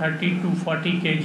30 to 40 kg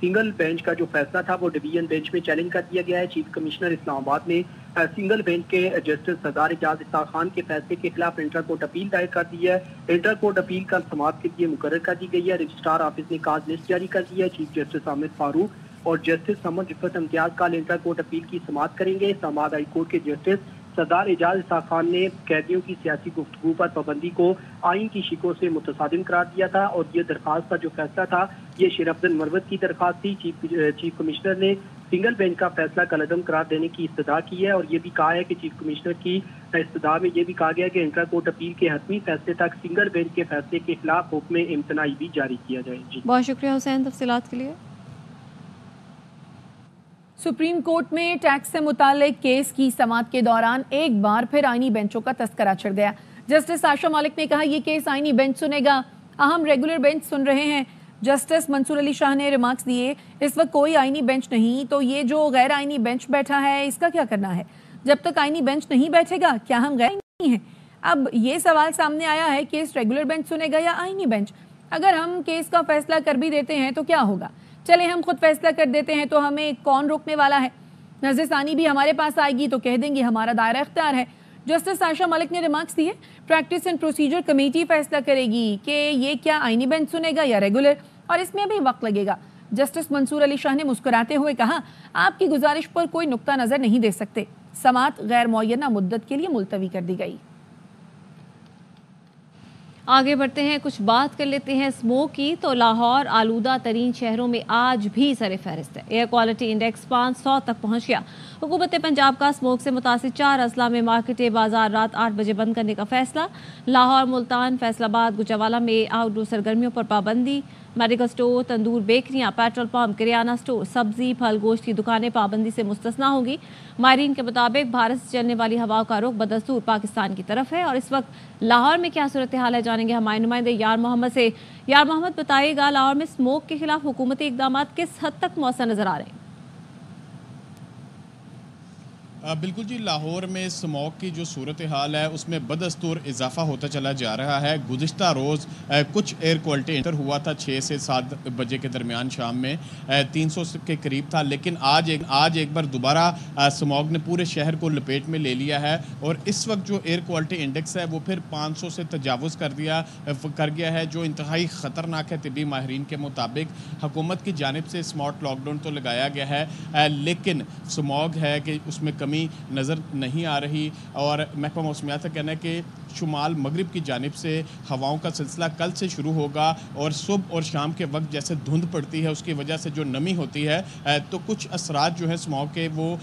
single bench کا جو فیصلہ تھا وہ ڈویژن بینچ میں چیلنج کر دیا گیا ہے۔ چیف کمشنر اسلام آباد نے سنگل بینچ کے جسٹس سردار اعجاز اسحاق خان کے فیصلے کے خلاف انٹر کورٹ اپیل دائر کر دی ہے۔ انٹر کورٹ اپیل کل سماعت کے لیے مقرر کر دی گئی ہے۔ رجسٹرار آفس نے کاز لسٹ جاری کر دی ہے۔ چیف جسٹس احمد فاروق اور جسٹس محمد رفعت امتیاز کل انٹر کورٹ اپیل کی سماعت کریں گے۔ اسلام آباد ہائی کورٹ کے جسٹس سردار اعجاز اسحاق خان نے قیدیوں کی سیاسی گفتگو پر پابندی کو آئین کی شکوں سے متصادم قرار دیا تھا اور یہ درخواست کا جو فیصلہ تھا یہ شیر افضل مروت کی درخواست تھی۔ چیف کمشنر نے سنگل بینچ کا فیصلہ کالعدم قرار دینے کی استدعا کی ہے اور یہ بھی کہا ہے کہ چیف کمشنر کی استدعا میں یہ بھی کہا گیا کہ انٹر کورٹ اپیل کے حتمی فیصلے تک سنگل بینچ کے فیصلے کے خلاف حکم امتناعی بھی جاری کیا جائے۔ جی بہت شکریہ حسین تفصیلات کے لیے۔ سپریم کورٹ میں ٹیکس سے متعلق کیس کی سماعت کے دوران ایک بار پھر آئینی بینچوں کا تذکرہ چھڑ گیا۔ جسٹس عائشہ مالک نے کہا یہ کیس آئینی بینچ سنے گا، اہم ریگولر بینچ سن رہے ہیں۔ جسٹس منصور علی شاہ نے ریمارکس دیے اس وقت کوئی آئینی بینچ نہیں تو یہ جو غیر آئینی بینچ بیٹھا ہے اس کا کیا کرنا ہے؟ جب تک آئینی بینچ نہیں بیٹھے گا کیا ہم غیر آئینی ہیں؟ اب یہ سوال سامنے آیا ہے کیس ریگولر بینچ سنے گا یا آئینی بینچ؟ اگر ہم کیس کا فیصلہ کر بھی دیتے ہیں تو کیا ہوگا؟ چلے ہم خود فیصلہ کر دیتے ہیں تو ہمیں کون روکنے والا ہے؟ نظر ثانی بھی ہمارے پاس آئے گی تو کہہ دیں گے ہمارا دائرہ اختیار ہے۔ جسٹس عائشہ مالک نے ریمارکس دیے پریکٹس اینڈ پروسیجر کمیٹی فیصلہ کرے گی کہ یہ کیا آئینی بینچ سنے گا یا ریگولر، اور اس میں بھی وقت لگے گا۔ جسٹس منصور علی شاہ نے مسکراتے ہوئے کہا آپ کی گزارش پر کوئی نقطہ نظر نہیں دے سکتے، سماعت غیر معینہ مدت کے لیے ملتوی کر دی گئی۔ آگے بڑھتے ہیں، کچھ بات کر لیتے ہیں اسموک کی۔ تو لاہور آلودہ ترین شہروں میں آج بھی سر فہرست ہے۔ ایئر کوالٹی انڈیکس 500 تک پہنچ گیا۔ حکومت پنجاب کا اسموک سے متاثر 4 اضلاع میں مارکیٹیں بازار رات 8 بجے بند کرنے کا فیصلہ۔ لاہور، ملتان، فیصل آباد، گوجرانوالہ میں آؤٹ ڈور سرگرمیوں پر پابندی۔ میڈیکل سٹور، تندور، بیکریاں، پیٹرول پمپ، کریانہ سٹور، سبزی پھل گوشت کی دکانیں پابندی سے مستثنیٰ ہوں گی۔ ماہرین کے مطابق بھارت سے چلنے والی ہواؤں کا رخ بدستور پاکستان کی طرف ہے۔ اور اس وقت لاہور میں کیا صورتحال ہے جانیں گے ہمارے نمائندے یار محمد سے۔ یار محمد بتائیے گا لاہور میں اسموک کے خلاف حکومتی اقدامات کس حد تک مؤثر نظر آ رہے ہیں؟ بالکل جی، لاہور میں اسموک کی جو صورتحال ہے اس میں بدستور اضافہ ہوتا چلا جا رہا ہے۔ گزشتہ روز کچھ ایئر کوالٹی انٹر ہوا تھا 6 سے 7 بجے کے درمیان شام میں 300 کے قریب تھا، لیکن آج ایک بار دوبارہ اسموک نے پورے شہر کو لپیٹ میں لے لیا ہے اور اس وقت جو ایئر کوالٹی انڈیکس ہے وہ پھر 500 سے تجاوز کر گیا ہے، جو انتہائی خطرناک ہے۔ طبی ماہرین کے مطابق حکومت کی جانب سے اسمارٹ لاک ڈاؤن تو لگایا گیا ہے لیکن اسموک ہے کہ اس میں کمی نظر نہیں آ رہی، اور محکمہ موسمیات کا کہنا ہے کہ شمال مغرب کی جانب سے ہواؤں کا سلسلہ کل سے شروع ہوگا اور صبح اور شام کے وقت جیسے دھند پڑتی ہے اس کی وجہ سے جو نمی ہوتی ہے تو کچھ اثرات جو ہیں اسموک کے وہ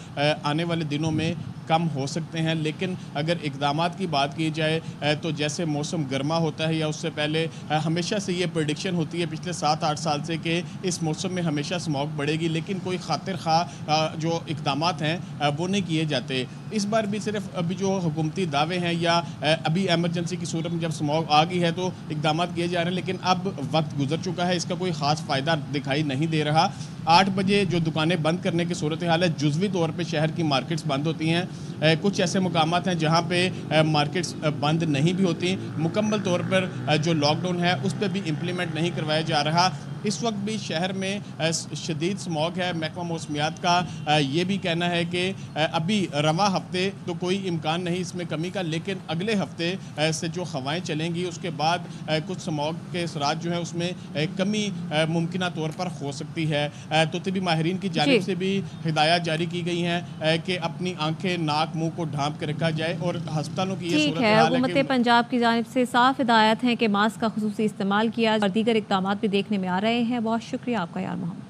آنے والے دنوں میں کم ہو سکتے ہیں۔ لیکن اگر اقدامات کی بات کی جائے تو جیسے موسم گرما ہوتا ہے یا اس سے پہلے ہمیشہ سے یہ پریڈکشن ہوتی ہے پچھلے 7-8 سال سے کہ اس موسم میں ہمیشہ اسموک بڑھے گی، لیکن کوئی خاطر خواہ جو اقدامات ہیں وہ نہیں کیے جاتے۔ اس بار بھی صرف ابھی جو حکومتی دعوے ہیں یا ابھی ایمرجنسی کی صورت میں جب اسموک آ گئی ہے تو اقدامات کیے جا رہے ہیں، لیکن اب وقت گزر چکا ہے، اس کا کوئی خاص فائدہ دکھائی نہیں دے رہا۔ 8 بجے جو دکانیں بند کرنے کی صورتحال ہے، جزوی طور پہ شہر کی مارکیٹس بند ہوتی ہیں، کچھ ایسے مقامات ہیں جہاں پہ مارکیٹس بند نہیں بھی ہوتی، مکمل طور پر جو لاک ڈاؤن ہے اس پہ بھی امپلیمنٹ نہیں کروایا جا رہا۔ اس وقت بھی شہر میں شدید اسموگ ہے۔ محکمہ موسمیات کا یہ بھی کہنا ہے کہ ابھی رواں ہفتے تو کوئی امکان نہیں اس میں کمی کا، لیکن اگلے ہفتے سے جو ہوائیں چلیں گی اس کے بعد کچھ اسموگ کے اثرات جو ہیں اس میں کمی ممکنہ طور پر ہو سکتی ہے۔ تو طبی ماہرین کی جانب سے بھی ہدایات جاری کی گئی ہیں کہ اپنی آنکھیں، ناک، منہ کو ڈھانپ کے رکھا جائے، اور ہسپتالوں کی یہ صورتحال ہے۔ حکومت پنجاب کی جانب سے صاف ہدایت ہیں کہ ماسک کا خصوصی استعمال کیا اور دیگر اقدامات بھی دیکھنے میں آ رہے ہیں۔ بہت شکریہ آپ کا یار محمد۔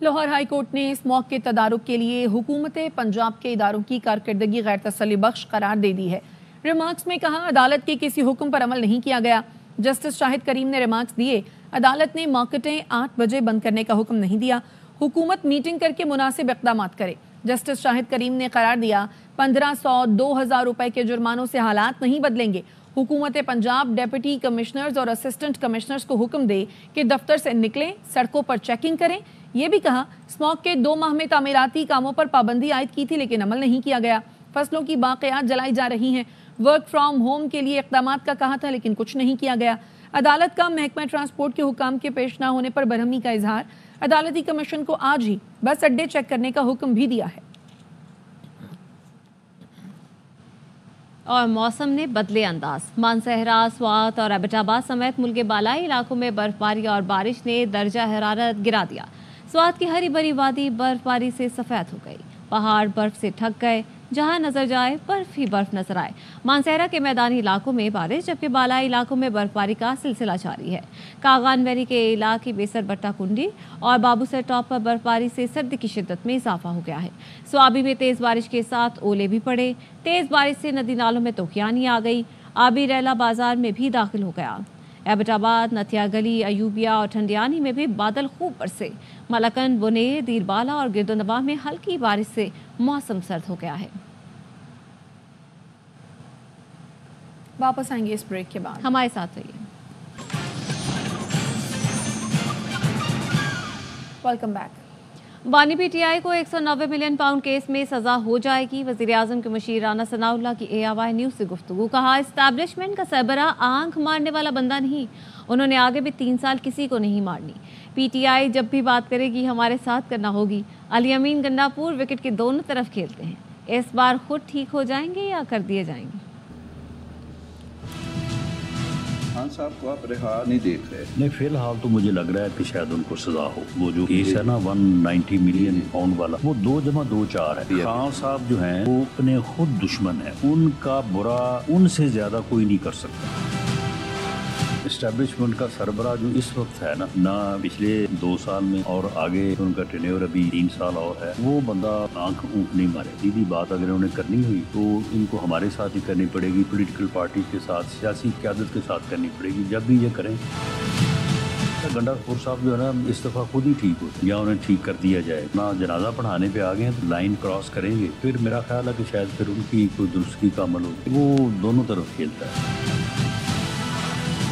لاہور ہائی کورٹ نے اسموک کے تدارک کے لیے حکومت پنجاب کے اداروں کی کارکردگی غیر تسلی بخش قرار دے دی ہے۔ ریمارکس میں کہا عدالت کے کسی حکم پر عمل نہیں کیا گیا۔ جسٹس شاہد کریم نے ریمارکس دیے عدالت نے مارکیٹیں 8 بجے بند کرنے کا حکم نہیں دیا، حکومت میٹنگ کر کے مناسب اقدامات کرے۔ جسٹس شاہد کریم نے قرار دیا 1500-2000 روپے کے جرمانوں سے حالات نہیں بدلیں گے۔ حکومت پنجاب ڈیپٹی کمشنرز اور اسسٹنٹ کمشنرز کو حکم دے کہ دفتر سے نکلیں، سڑکوں پر چیکنگ کریں۔ یہ بھی کہا اسموک کے 2 ماہ میں تعمیراتی کاموں پر پابندی عائد کی تھی لیکن عمل نہیں کیا گیا۔ فصلوں کی باقیات جلائی جا رہی ہیں۔ ورک فرام ہوم کے لیے اقدامات کا کہا تھا لیکن کچھ نہیں کیا گیا۔ عدالت کا محکمہ ٹرانسپورٹ کے حکام کے پیش نہ ہونے پر برہمی کا اظہار، عدالتی کمیشن کو آج ہی بس اڈے چیک کرنے کا حکم بھی دیا ہے۔ اور موسم نے بدلے انداز، مانسہرہ، سوات اور ایبٹ آباد سمیت ملک کے بالائی علاقوں میں برف باری اور بارش نے درجہ حرارت گرا دیا۔ سوات کی ہری بھری وادی برف باری سے سفید ہو گئی، پہاڑ برف سے ڈھک گئے، جہاں نظر جائے برف ہی برف نظر آئے۔ مانسہرہ کے میدانی علاقوں میں بارش، جبکہ بالائی علاقوں میں برف باری کا سلسلہ جاری ہے۔ کاغان ویلی کے علاقے بیسر بٹہ کنڈی اور بابو سر ٹاپ پر برف باری سے سردی کی شدت میں اضافہ ہو گیا ہے۔ سوابی میں تیز بارش کے ساتھ اولے بھی پڑے، تیز بارش سے ندی نالوں میں طوفانی آ گئی، آبی ریلا بازار میں بھی داخل ہو گیا۔ ایبٹ آباد، نتھیا گلی، ایوبیا اور ٹھنڈیانی میں بھی بادل خوب برسے۔ ملکن، بنے، دیر بالا اور گرد و نواح میں ہلکی بارش سے موسم سرد ہو گیا ہے۔ واپس آئیں گے اس بریک کے بعد، ہمارے ساتھ رہیے۔ Welcome back. بانی پی ٹی آئی کو 190 ملین پاؤنڈ کیس میں سزا ہو جائے گی، وزیر اعظم کے مشیر رانا ثناء اللہ کی ARY نیوز سے گفتگو۔ کہا اسٹیبلشمنٹ کا سربراہ آنکھ مارنے والا بندہ نہیں، انہوں نے آگے بھی 3 سال کسی کو نہیں مارنی۔ پی ٹی آئی جب بھی بات کرے گی ہمارے ساتھ کرنا ہوگی۔ علی امین گنڈاپور وکٹ کے دونوں طرف کھیلتے ہیں، اس بار خود ٹھیک ہو جائیں گے یا کر دیے جائیں گے؟ خان صاحب کو آپ رہا نہیں دیکھ رہے؟ نہیں، فی الحال تو مجھے لگ رہا ہے کہ شاید ان کو سزا ہو۔ وہ جو کیس ہے نا 190 ملین پاؤنڈ والا، وہ 2+2 4 ہے۔ خان صاحب جو ہیں وہ اپنے خود دشمن ہیں، ان کا برا ان سے زیادہ کوئی نہیں کر سکتا۔ اسٹیبلشمنٹ کا سربراہ جو اس وقت ہے نا پچھلے 2 سال میں اور آگے ان کا ٹینیور ابھی 3 سال اور ہے، وہ بندہ آنکھ اونکھ نہیں مارے۔ سیدھی بات اگر انہوں نے کرنی ہوئی تو ان کو ہمارے ساتھ ہی کرنی پڑے گی، پولیٹیکل پارٹی کے ساتھ، سیاسی قیادت کے ساتھ کرنی پڑے گی۔ جب بھی یہ کریں گنڈاپور صاحب جو ہے نا اس دفعہ خود ہی ٹھیک ہوتے یا انہیں ٹھیک کر دیا جائے۔ اپنا جنازہ پڑھانے پہ آ گئے ہیں تو لائن کراس کریں گے، پھر میرا خیال ہے کہ شاید پھر ان کی کوئی درستگی کا عمل ہو۔ وہ دونوں طرف کھیلتا ہے۔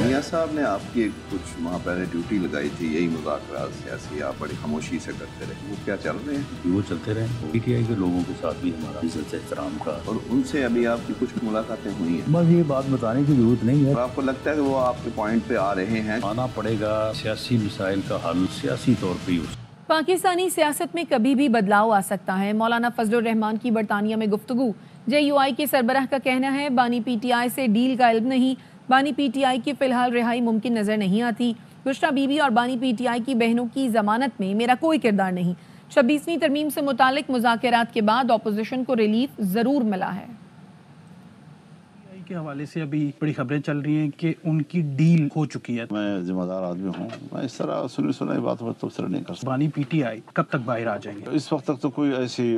میاں صاحب نے آپ کی کچھ ماہ پہلے ڈیوٹی لگائی تھی، یہی مذاکرات سیاسی آپ بڑی خاموشی سے کرتے رہے، وہ کیا چل رہے ہیں؟ وہ چلتے رہے۔ پی ٹی آئی کے لوگوں کے ساتھ بھی ہمارا عزت احترام کا، اور ان سے ابھی آپ کی کچھ ملاقاتیں ہوئی ہیں؟ بس یہ بات بتانے کی ضرورت نہیں ہے۔ اور آپ کو لگتا ہے کہ وہ آپ کے پوائنٹ پہ آ رہے ہیں؟ آنا پڑے گا، سیاسی مسائل کا حل سیاسی طور پہ ہی ہو۔ پاکستانی سیاست میں کبھی بھی بدلاؤ آ سکتا ہے، مولانا فضل الرحمان کی برطانیہ میں گفتگو۔ JUI کے سربراہ کا کہنا ہے بانی پی ٹی آئی سے ڈیل کا علم نہیں، بانی پی ٹی آئی کی فی الحال رہائی ممکن نظر نہیں آتی۔ بشرا بی بی اور بانی پی ٹی آئی کی بہنوں کی ضمانت میں میرا کوئی کردار نہیں۔ 26ویں ترمیم سے متعلق مذاکرات کے بعد اپوزیشن کو ریلیف ضرور ملا ہے۔ کے حوالے سے ابھی بڑی خبریں چل رہی ہیں کہ ان کی ڈیل ہو چکی ہے۔ میں ذمہ دار آدمی ہوں، میں اس طرح سنی بات پر تبصرہ نہیں کر سکتا۔ بانی پی ٹی آئی کب تک باہر آ جائیں گے؟ اس وقت تک تو کوئی ایسی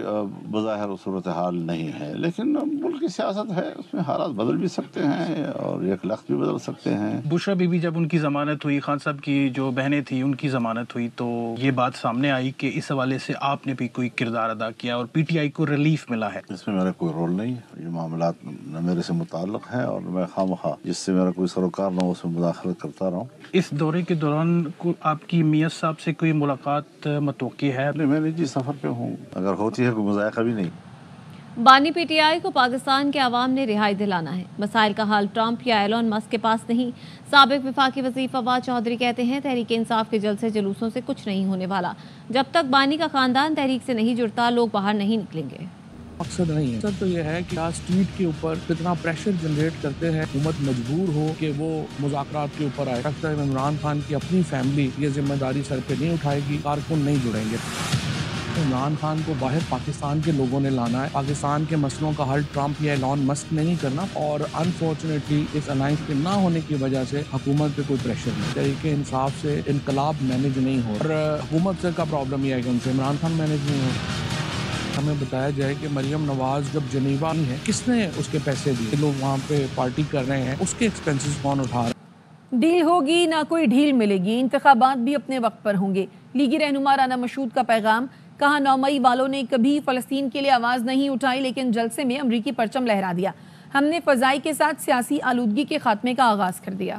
بظاہر صورتحال نہیں ہے، لیکن ملک کی سیاست ہے، اس میں حالات بدل بھی سکتے ہیں اور ایک لخت بھی بدل سکتے ہیں۔ بشرا بی بی جب ان کی ضمانت ہوئی، خان صاحب کی جو بہنیں تھیں ان کی ضمانت ہوئی، تو یہ بات سامنے آئی کہ اس حوالے سے آپ نے بھی کوئی کردار ادا کیا اور پی ٹی آئی کو ریلیف ملا ہے۔ اس میں میرا کوئی رول نہیں ہے، یہ معاملات نہ میرے سے متعلق ہیں اور میں خواہ جس سے میرا کوئی سروکار نہ ہو اس میں مداخلت کرتا رہا ہوں۔ اس دورے کے دوران آپ کی میاں صاحب سے کوئی ملاقات متوقع ہے؟ میں نجی سفر پہ ہوں، اگر ہوتی ہے کوئی مذائقہ بھی نہیں۔ بانی پی ٹی آئی کو پاکستان کے عوام نے رہائی دلانا ہے، مسائل کا حل ٹرمپ یا ایلون مسک کے پاس نہیں۔ سابق وفاقی وزیر فواد چودھری کہتے ہیں تحریک انصاف کے جلسے جلوسوں سے کچھ نہیں ہونے والا، جب تک بانی کا خاندان تحریک سے نہیں جڑتا لوگ باہر نہیں نکلیں گے۔ مقصد نہیں ہے، مقصد تو یہ ہے کہ لاسٹ ٹویٹ کے اوپر کتنا پریشر جنریٹ کرتے ہیں، حکومت مجبور ہو کہ وہ مذاکرات کے اوپر آئے۔ لگتا ہے عمران خان کی اپنی فیملی یہ ذمہ داری سر پہ نہیں اٹھائے گی، کارکن نہیں جڑیں گے۔ عمران خان کو باہر پاکستان کے لوگوں نے لانا ہے، پاکستان کے مسئلوں کا حل ٹرمپ یا ایلون مسک نے نہیں کرنا، اور انفارچونیٹلی اس الائنس کے نہ ہونے کی وجہ سے حکومت پہ کوئی پریشر نہیں۔ تحریک انصاف سے انقلاب مینج نہیں ہو، اور حکومت سے کا پرابلم یہ ہے کہ ان سے عمران خان مینج نہیں ہو۔ ہمیں بتایا جائے کہ مریم نواز جب جنیوا ہے، کس نے اس کے پیسے دیے؟ لوگ وہاں پہ پارٹی کر رہے ہیں، اس کے ایکسپینسز کون اٹھا رہے ہیں؟ ڈیل ہوگی نہ کوئی ڈھیل ملے گی، انتخابات بھی اپنے وقت پر ہوں گے۔ لیگی رہنما رانا مشہود کا پیغام، کہا 9 مئی والوں نے کبھی فلسطین کے لیے آواز نہیں اٹھائی لیکن جلسے میں امریکی پرچم لہرا دیا۔ ہم نے فضائی کے ساتھ سیاسی آلودگی کے خاتمے کا آغاز کر دیا۔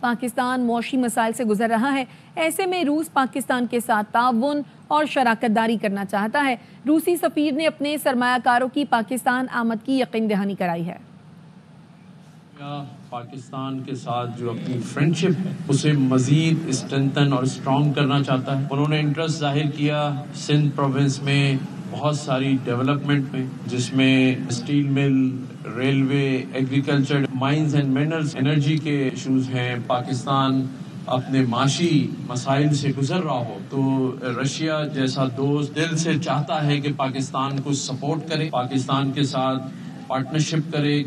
پاکستان معاشی مسائل سے گزر رہا ہے، ایسے میں روس پاکستان کے ساتھ تعاون اور شراکت داری کرنا چاہتا ہے۔ روسی سفیر نے اپنے سرمایہ کاروں کی پاکستان آمد کی یقین دہانی کرائی ہے۔ پاکستان کے ساتھ جو اپنی فرینڈشپ ہے اسے مزید اسٹرینتھن اور اسٹرانگ کرنا چاہتا ہے۔ انہوں نے انٹرسٹ ظاہر کیا سندھ پروونس میں بہت ساری ڈیولپمنٹ میں، جس میں steel mill, railway, agriculture, mines and minerals, energy کے ایشوز ہیں۔ پاکستان اپنے معاشی مسائل سے گزر رہا ہو تو رشیا جیسا دوست دل سے چاہتا ہے کہ پاکستان کو سپورٹ کرے، پاکستان کے ساتھ پارٹنرشپ کرے،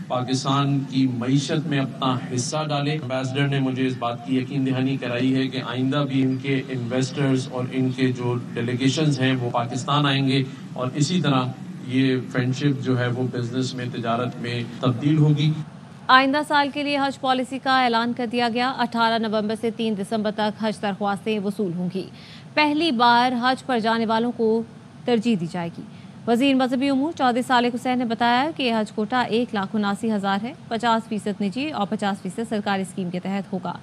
پاکستان کی معیشت میں اپنا حصہ ڈالے۔ ایمبیسڈر نے مجھے اس بات کی یقین دہانی کرائی ہے کہ آئندہ بھی ان کے انویسٹرز اور ان کے جو ڈیلیگیشنز ہیں وہ پاکستان آئیں گے، اور اسی طرح یہ فرینڈشپ جو ہے وہ بزنس میں، تجارت میں تبدیل ہوگی۔ آئندہ سال کے لیے حج پالیسی کا اعلان کر دیا گیا۔ 18 نومبر سے 3 دسمبر تک حج درخواستیں وصول ہوں گی۔ پہلی بار حج پر جانے والوں کو ترجیح دی جائے گی۔ وزیر مذہبی امور چودھری صالح حسین نے بتایا کہ یہ حج کوٹہ 1,79,000 ہے، 50% نجی اور 50% سرکاری اسکیم کے تحت ہوگا۔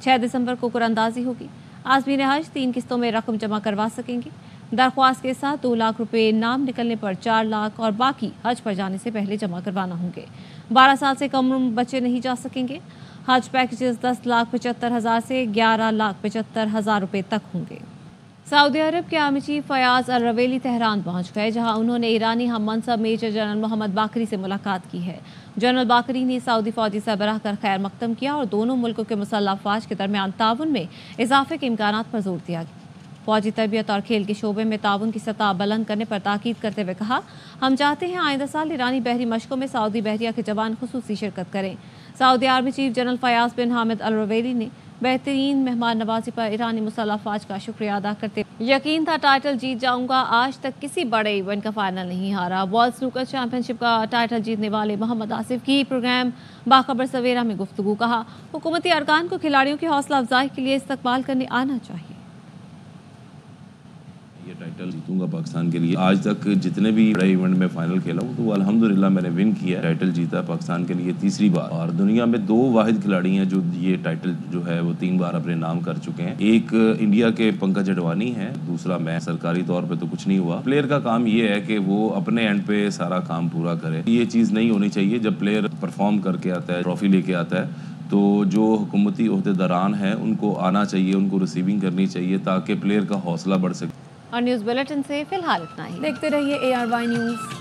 6 دسمبر کو قرآن اندازی ہوگی۔ عازمین حج 3 قسطوں میں رقم جمع کروا سکیں گے۔ درخواست کے ساتھ 2 لاکھ روپے نام نکلنے پر 4 لاکھ اور باقی حج پر جانے سے پہلے جمع کروانا ہوں گے۔ 12 سال سے کم عمر بچے نہیں جا سکیں گے۔ حج پیکیجز 10,75,000 سے 11,75,000 روپے تک ہوں گے۔ سعودی عرب کے آرمی چیف فیاض الرویلی تہران پہنچ گئے، جہاں انہوں نے ایرانی ہم منصب میجر جنرل محمد باقری سے ملاقات کی ہے۔ جنرل باقری نے سعودی فوجی سربراہ کا خیر مقدم کیا اور دونوں ملکوں کے مسلح افواج کے درمیان تعاون میں اضافے کے امکانات پر زور دیا گیا۔ فوجی تربیت اور کھیل کے شعبے میں تعاون کی سطح بلند کرنے پر تاکید کرتے ہوئے کہا، ہم چاہتے ہیں آئندہ سال ایرانی بحری مشقوں میں سعودی بحریہ کے جوان خصوصی شرکت کریں۔ سعودی آرمی چیف جنرل فیاض بن حامد الرویلی نے بہترین مہمان نوازی پر ایرانی مسلح افواج کا شکریہ ادا کرتے یقین تھا ٹائٹل جیت جاؤں گا، آج تک کسی بڑے ایونٹ کا فائنل نہیں ہارا۔ ورلڈ سنوکر چیمپئن شپ کا ٹائٹل جیتنے والے محمد آصف کی پروگرام باخبر سویرا میں گفتگو، کہا حکومتی ارکان کو کھلاڑیوں کی حوصلہ افزائی کے لیے استقبال کرنے آنا چاہیے۔ یہ ٹائٹل جیتوں گا پاکستان کے لیے۔ آج تک جتنے بھی بڑے ایونٹ میں فائنل کھیلا ہوں تو الحمدللہ میں نے ون کیا، ٹائٹل جیتا پاکستان کے لیے تیسری بار، اور دنیا میں 2 واحد کھلاڑی ہیں جو یہ ٹائٹل جو ہے وہ 3 بار اپنے نام کر چکے ہیں۔ ایک انڈیا کے پنکج اڈوانی ہے، دوسرا میں۔ سرکاری طور پہ تو کچھ نہیں ہوا۔ پلیئر کا کام یہ ہے کہ وہ اپنے اینڈ پہ سارا کام پورا کرے۔ یہ چیز نہیں ہونی چاہیے جب پلیئر پرفارم کر کے آتا ہے، ٹرافی لے کے آتا ہے، تو جو حکومتی عہدیداران ہیں ان کو آنا چاہیے، ان کو ریسیونگ کرنی چاہیے تاکہ پلیئر کا حوصلہ بڑھ سکے۔ اور نیوز بلیٹن سے فی الحال اتنا ہی۔ دیکھتے رہیے ARY نیوز۔